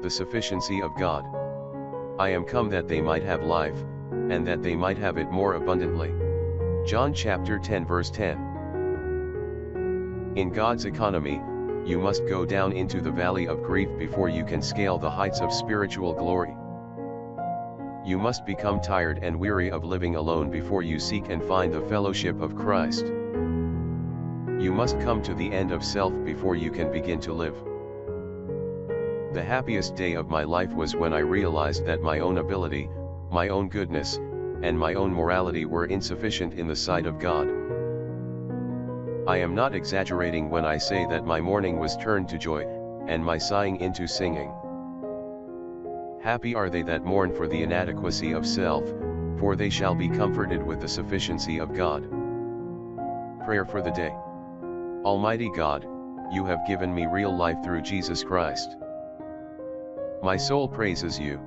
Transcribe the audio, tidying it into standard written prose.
The sufficiency of God. I am come that they might have life, and that they might have it more abundantly. John chapter 10 verse 10. In God's economy, you must go down into the valley of grief before you can scale the heights of spiritual glory. You must become tired and weary of living alone before you seek and find the fellowship of Christ. You must come to the end of self before you can begin to live. The happiest day of my life was when I realized that my own ability, my own goodness, and my own morality were insufficient in the sight of God. I am not exaggerating when I say that my mourning was turned to joy, and my sighing into singing. Happy are they that mourn for the inadequacy of self, for they shall be comforted with the sufficiency of God. Prayer for the day. Almighty God, you have given me real life through Jesus Christ. My soul praises you.